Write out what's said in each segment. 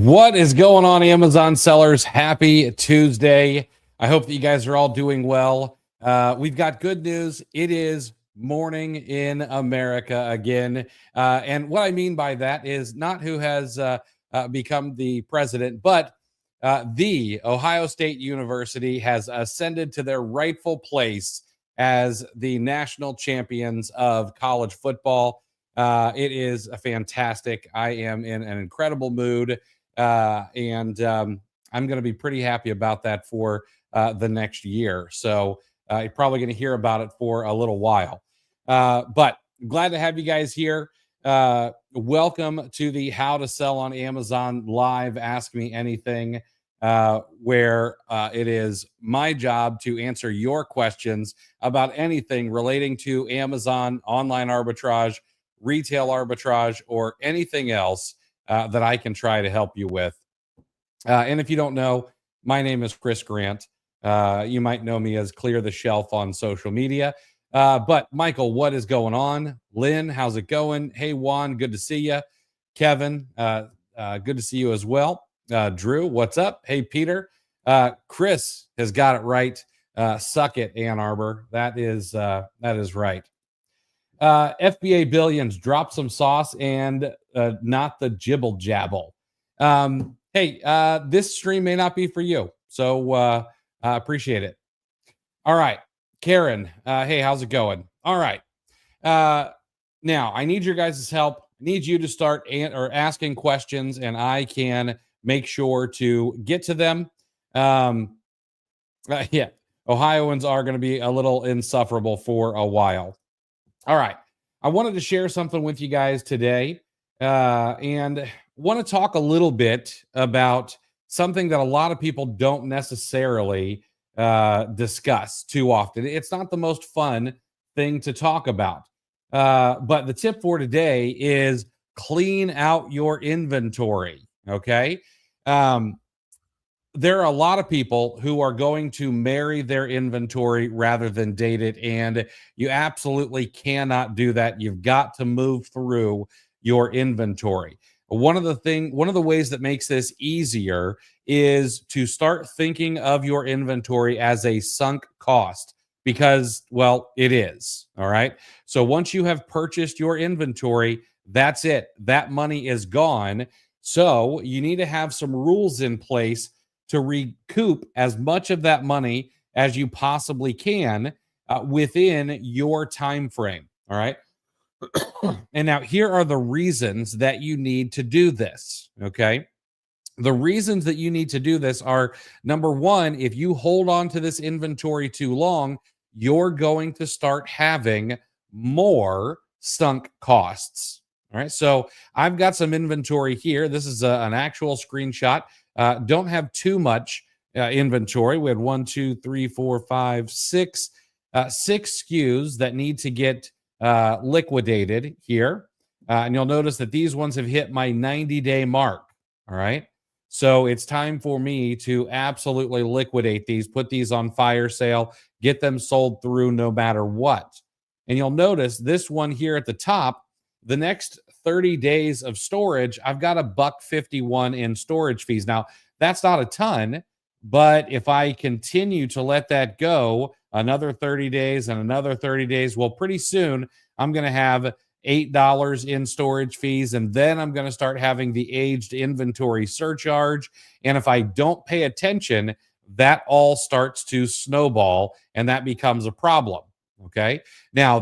What is going on, Amazon sellers? Happy Tuesday. I hope that you guys are all doing well. We've got good news. It is morning in America again. And what I mean by that is not who has become the president, but the Ohio State University has ascended to their rightful place as the national champions of college football. It is a fantastic. I am in an incredible mood. And I'm going to be pretty happy about that for the next year. So you're probably going to hear about it for a little while. But glad to have you guys here. Welcome to the How to Sell on Amazon Live Ask Me Anything, where it is my job to answer your questions about anything relating to Amazon, online arbitrage, retail arbitrage, or anything else that I can try to help you with. And if you don't know, my name is Chris Grant. You might know me as Clear the Shelf on social media. But Michael, what is going on? Lynn, how's it going? Hey, Juan, good to see you. Kevin, good to see you as well. Drew, what's up? Hey, Peter. Chris has got it right. Suck it, Ann Arbor. That is right. FBA Billions, drop some sauce and not the jibble jabble. Hey, this stream may not be for you, so appreciate it. All right, Karen. Hey, how's it going? All right. Now I need your guys' help. I need you to start asking questions, and I can make sure to get to them. Yeah, Ohioans are going to be a little insufferable for a while. All right. I wanted to share something with you guys today and want to talk a little bit about something that a lot of people don't necessarily discuss too often. It's not the most fun thing to talk about. But the tip for today is clean out your inventory. Okay. There are a lot of people who are going to marry their inventory rather than date it, and you absolutely cannot do that. You've got to move through your inventory. One of the ways that makes this easier is to start thinking of your inventory as a sunk cost, because, well, it is. All right. So once you have purchased your inventory, that's it. That money is gone. So you need to have some rules in place to recoup as much of that money as you possibly can within your time frame. All right. And now here are the reasons that you need to do this. Okay. The reasons that you need to do this are, number one, if you hold on to this inventory too long, you're going to start having more sunk costs. All right. So I've got some inventory here. This is an actual screenshot. Don't have too much inventory. We had 1, 2, 3, 4, 5, 6 SKUs that need to get liquidated here. And you'll notice that these ones have hit my 90-day mark. All right. So it's time for me to absolutely liquidate these, put these on fire sale, get them sold through no matter what. And you'll notice this one here at the top, the next 30 days of storage, I've got $1.51 in storage fees. Now, that's not a ton, but if I continue to let that go another 30 days and another 30 days, well, pretty soon I'm going to have $8 in storage fees, and then I'm going to start having the aged inventory surcharge. And if I don't pay attention, that all starts to snowball, and that becomes a problem. Okay. Now,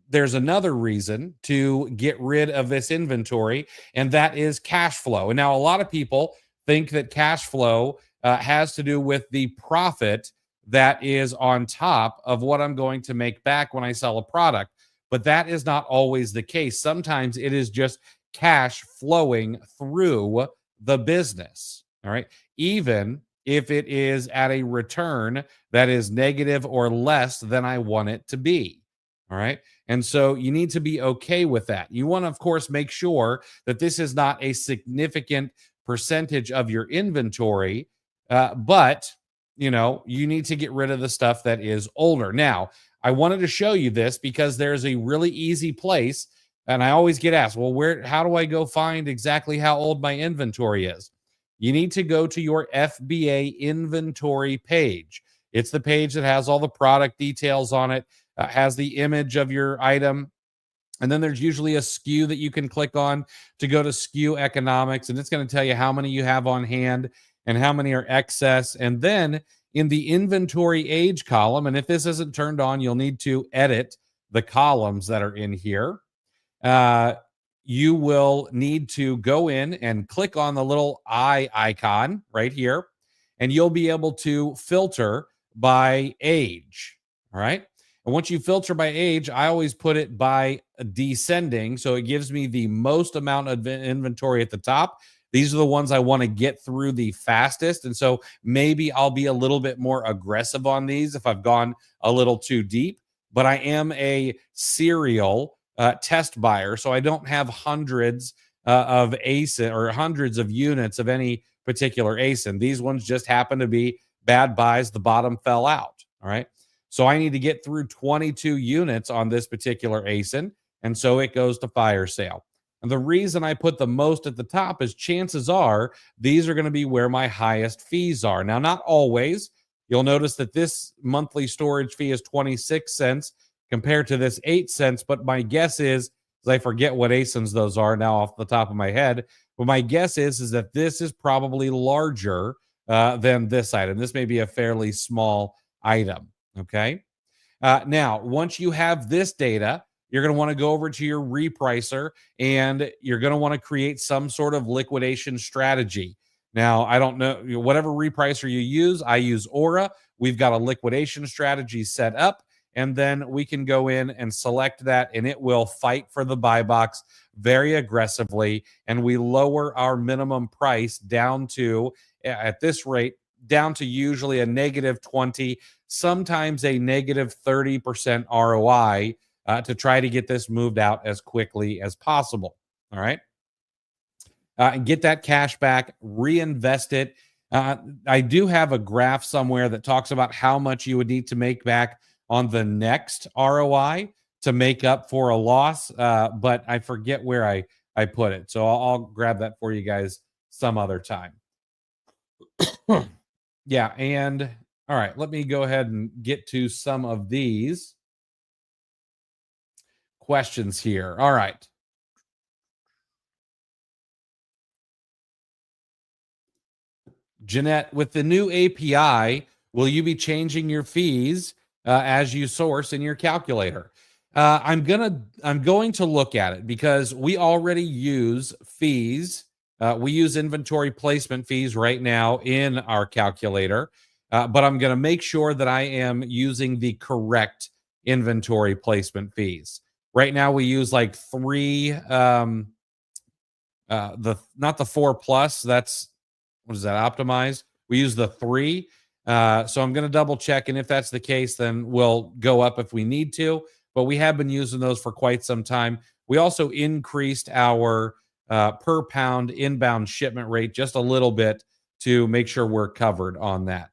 there's another reason to get rid of this inventory, and that is cash flow. And now a lot of people think that cash flow has to do with the profit that is on top of what I'm going to make back when I sell a product. But that is not always the case. Sometimes it is just cash flowing through the business. All right. Even if it is at a return that is negative or less than I want it to be. All right. And so you need to be okay with that. You want to, of course, make sure that this is not a significant percentage of your inventory, but you need to get rid of the stuff that is older. Now, I wanted to show you this because there's a really easy place And I always get asked, well, how do I go find exactly how old my inventory is? You need to go to your FBA inventory page. It's the page that has all the product details on it, has the image of your item, and then there's usually a SKU that you can click on to go to SKU economics, and it's going to tell you how many you have on hand and how many are excess. And then in the inventory age column, and if this isn't turned on, you'll need to edit the columns that are in here. Uh, you will need to go in and click on the little eye icon right here, and you'll be able to filter by age. All right. And once you filter by age, I always put it by descending. So it gives me the most amount of inventory at the top. These are the ones I want to get through the fastest. And so maybe I'll be a little bit more aggressive on these if I've gone a little too deep. But I am a serial test buyer. So I don't have hundreds of ASIN or hundreds of units of any particular ASIN. These ones just happen to be bad buys. The bottom fell out. All right. So I need to get through 22 units on this particular ASIN. And so it goes to fire sale. And the reason I put the most at the top is chances are these are going to be where my highest fees are. Now, not always. You'll notice that this monthly storage fee is 26 cents compared to this 8 cents. But my guess is I forget what ASINs those are now off the top of my head. But my guess is that this is probably larger than this item. This may be a fairly small item. Okay. Now, once you have this data, you're going to want to go over to your repricer and you're going to want to create some sort of liquidation strategy. Now, I don't know, whatever repricer you use, I use Aura. We've got a liquidation strategy set up, and then we can go in and select that, and it will fight for the buy box very aggressively. And we lower our minimum price down to, at this rate, down to usually a negative 20, sometimes a negative 30% ROI to try to get this moved out as quickly as possible. All right. And get that cash back, reinvest it. I do have a graph somewhere that talks about how much you would need to make back on the next ROI to make up for a loss, but I forget where I put it. So I'll grab that for you guys some other time. Yeah, and all right, let me go ahead and get to some of these questions here. All right. Jeanette, with the new API, will you be changing your fees as you source in your calculator? I'm going to look at it because we already use fees. We use inventory placement fees right now in our calculator, but I'm going to make sure that I am using the correct inventory placement fees. Right now, we use like three, not the 4+. That's, what is that, optimized? We use the 3. So I'm going to double check, and if that's the case, then we'll go up if we need to. But we have been using those for quite some time. We also increased our per pound inbound shipment rate just a little bit to make sure we're covered on that.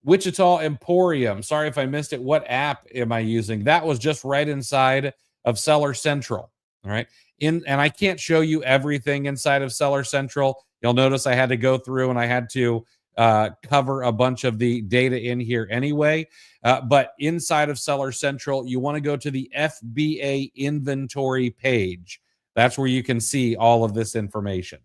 Wichita Emporium. Sorry if I missed it. What app am I using? That was just right inside of Seller Central. All right. And I can't show you everything inside of Seller Central. You'll notice I had to go through and I had to cover a bunch of the data in here anyway. But inside of Seller Central, you want to go to the FBA inventory page. That's where you can see all of this information.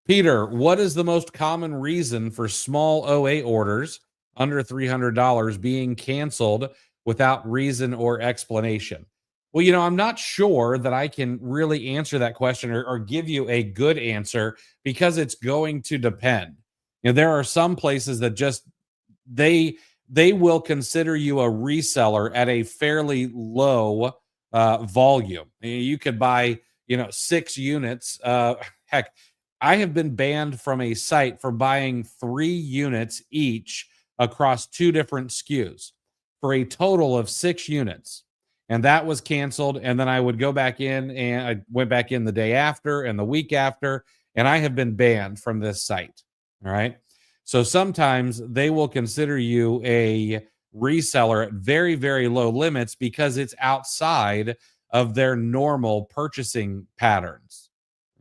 Peter, what is the most common reason for small OA orders under $300 being canceled without reason or explanation? Well, I'm not sure that I can really answer that question or give you a good answer because it's going to depend. There are some places that just they will consider you a reseller at a fairly low volume. You could buy, 6 units. Heck, I have been banned from a site for buying 3 units each across 2 different SKUs for a total of 6 units. And that was canceled. And then I would go back in, and I went back in the day after and the week after, and I have been banned from this site. All right. So sometimes they will consider you a reseller at very, very low limits because it's outside of their normal purchasing patterns.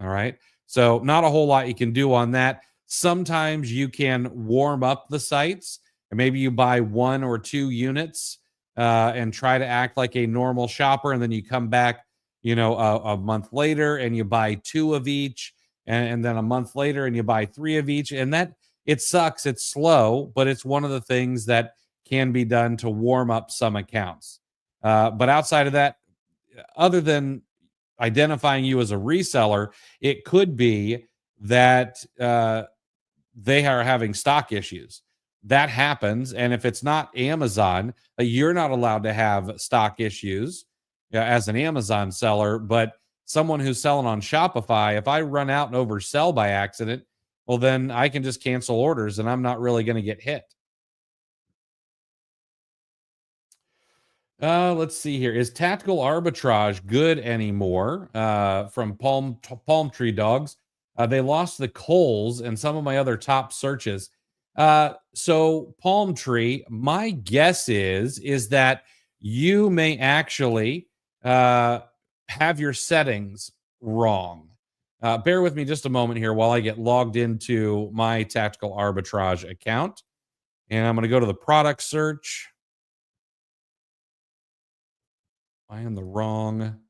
All right. So, not a whole lot you can do on that. Sometimes you can warm up the sites, and maybe you buy 1 or 2 units and try to act like a normal shopper. And then you come back, a month later and you buy 2 of each. And then a month later and you buy 3 of each. And that it sucks. It's slow, but it's one of the things that can be done to warm up some accounts. But outside of that, other than identifying you as a reseller, it could be that they are having stock issues. That happens. And if it's not Amazon, you're not allowed to have stock issues as an Amazon seller. But someone who's selling on Shopify, if I run out and oversell by accident, well, then I can just cancel orders and I'm not really going to get hit. Let's see here. Is tactical arbitrage good anymore? From Palm Tree Dogs. They lost the Kohls and some of my other top searches. So Palm Tree, my guess is that you may actually have your settings wrong. Bear with me just a moment here while I get logged into my tactical arbitrage account. And I'm going to go to the product search. I am the wrong.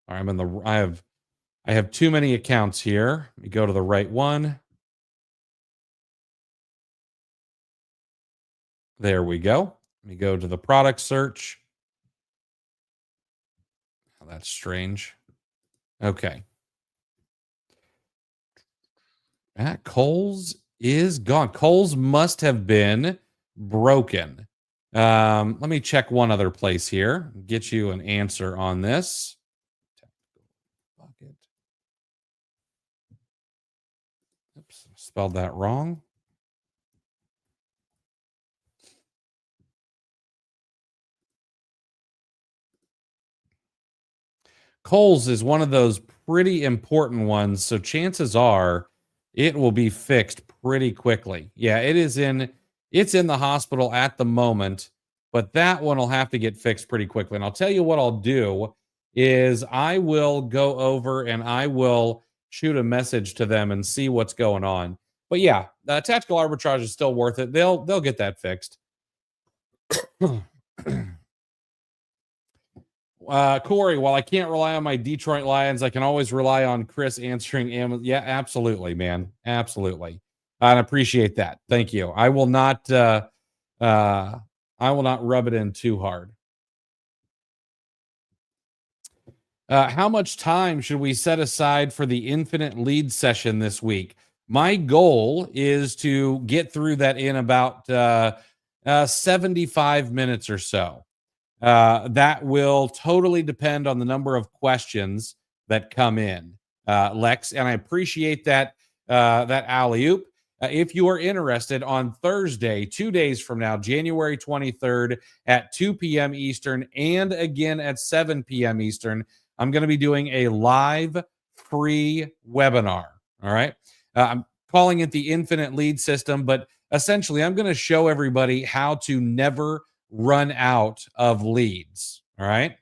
I'm in the. I have too many accounts here. Let me go to the right one. There we go. Let me go to the product search. Oh, that's strange. Okay. Kohls is gone. Kohls must have been broken. Let me check one other place here. Get you an answer on this. Oops, spelled that wrong. Kohls is one of those pretty important ones, so chances are it will be fixed pretty quickly. Yeah, it's in the hospital at the moment, but that one will have to get fixed pretty quickly. And I'll tell you what I'll do is I will go over and I will shoot a message to them and see what's going on. But yeah, tactical arbitrage is still worth it. They'll get that fixed. Corey, while I can't rely on my Detroit Lions, I can always rely on Chris answering Amazon. Yeah, absolutely, man. Absolutely. I appreciate that. Thank you. I will not rub it in too hard. How much time should we set aside for the infinite lead session this week? My goal is to get through that in about 75 minutes or so. That will totally depend on the number of questions that come in, Lex. And I appreciate that alley-oop. If you are interested, on Thursday, 2 days from now, January 23rd at 2 p.m. Eastern and again at 7 p.m. Eastern, I'm going to be doing a live free webinar. All right. I'm calling it the Infinite Lead System, but essentially I'm going to show everybody how to never run out of leads. All right.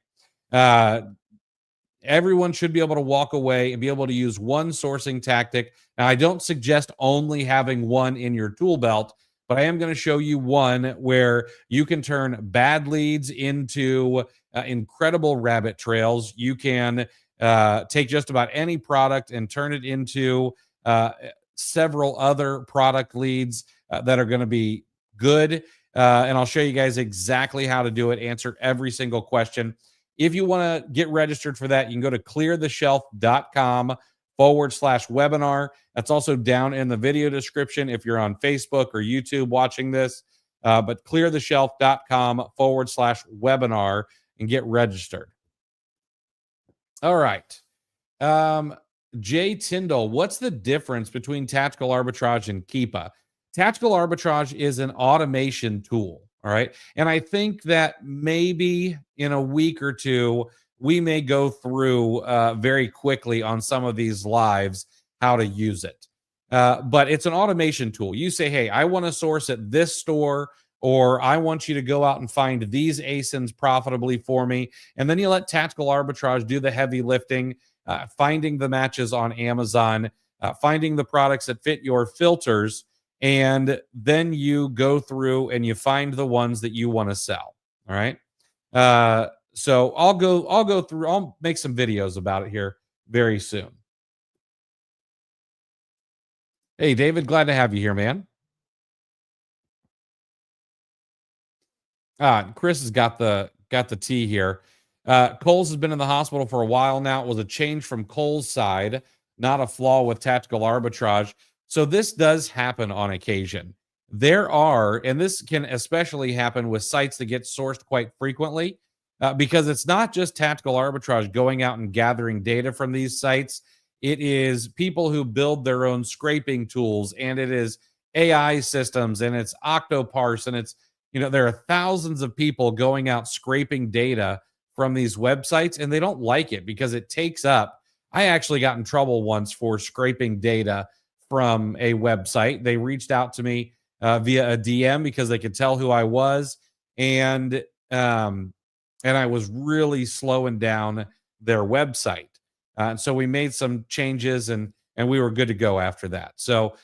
Everyone should be able to walk away and be able to use one sourcing tactic. Now, I don't suggest only having one in your tool belt, but I am going to show you one where you can turn bad leads into incredible rabbit trails. You can take just about any product and turn it into several other product leads that are going to be good. And I'll show you guys exactly how to do it, answer every single question. If you want to get registered for that, you can go to cleartheshelf.com/webinar. That's also down in the video description if you're on Facebook or YouTube watching this. But cleartheshelf.com/webinar and get registered. All right. Jay Tyndall, what's the difference between tactical arbitrage and Keepa? Tactical arbitrage is an automation tool. All right. And I think that maybe in a week or two, we may go through very quickly on some of these lives how to use it. But it's an automation tool. You say, hey, I want to source at this store. or I want you to go out and find these ASINs profitably for me. And then you let tactical arbitrage do the heavy lifting, finding the matches on Amazon, finding the products that fit your filters, and then you go through and you find the ones that you want to sell. All right. So I'll go through, I'll make some videos about it here very soon. Hey, David, glad to have you here, man. Chris has got the tea here. Kohls has been in the hospital for a while now. It was a change from Kohls' side, not a flaw with tactical arbitrage. So this does happen on occasion. There are, and this can especially happen with sites that get sourced quite frequently, because it's not just tactical arbitrage going out and gathering data from these sites. It is people who build their own scraping tools, and it is AI systems, and it's Octoparse, and it's, there are thousands of people going out scraping data from these websites, and they don't like it because it takes up. I actually got in trouble once for scraping data from a website. They reached out to me via a DM because they could tell who I was, and I was really slowing down their website. So we made some changes, and we were good to go after that. So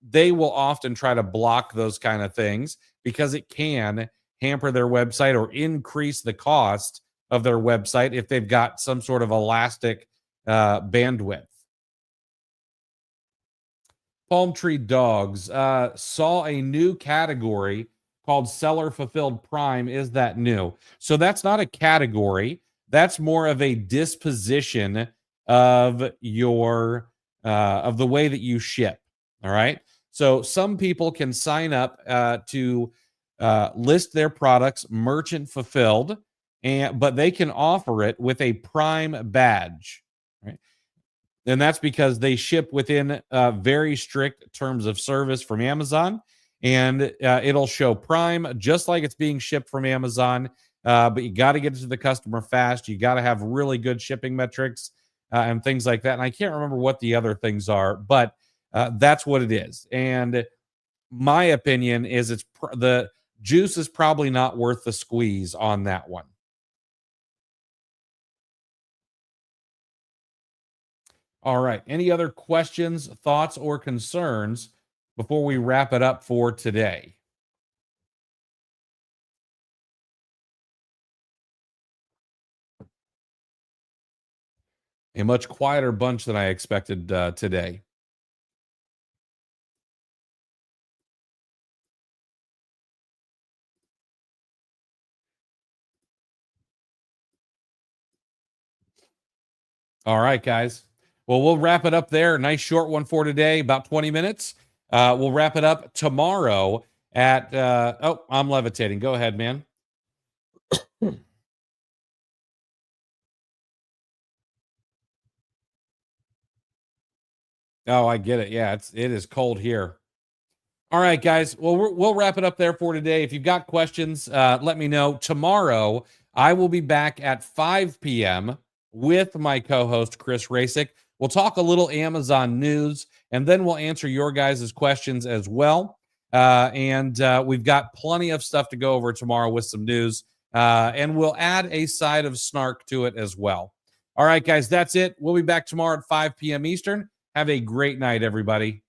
they will often try to block those kind of things because it can hamper their website or increase the cost of their website if they've got some sort of elastic bandwidth. Palm Tree Dogs saw a new category called Seller Fulfilled Prime. Is that new? So that's not a category. That's more of a disposition of your of the way that you ship. All right. So some people can sign up to list their products merchant fulfilled, but they can offer it with a Prime badge. Right. And that's because they ship within very strict terms of service from Amazon, and it'll show Prime just like it's being shipped from Amazon. But you got to get it to the customer fast. You got to have really good shipping metrics and things like that. And I can't remember what the other things are, but that's what it is. And my opinion is the juice is probably not worth the squeeze on that one. All right. Any other questions, thoughts, or concerns before we wrap it up for today? A much quieter bunch than I expected today. All right, guys. Well, we'll wrap it up there. Nice short one for today, about 20 minutes. We'll wrap it up tomorrow at, oh, I'm levitating. Go ahead, man. Oh, I get it. Yeah, it is cold here. All right, guys. Well, we'll wrap it up there for today. If you've got questions, let me know. Tomorrow, I will be back at 5 p.m. with my co-host, Chris Rasick. We'll talk a little Amazon news, and then we'll answer your guys' questions as well. And we've got plenty of stuff to go over tomorrow with some news, and we'll add a side of snark to it as well. All right, guys, that's it. We'll be back tomorrow at 5 p.m. Eastern. Have a great night, everybody.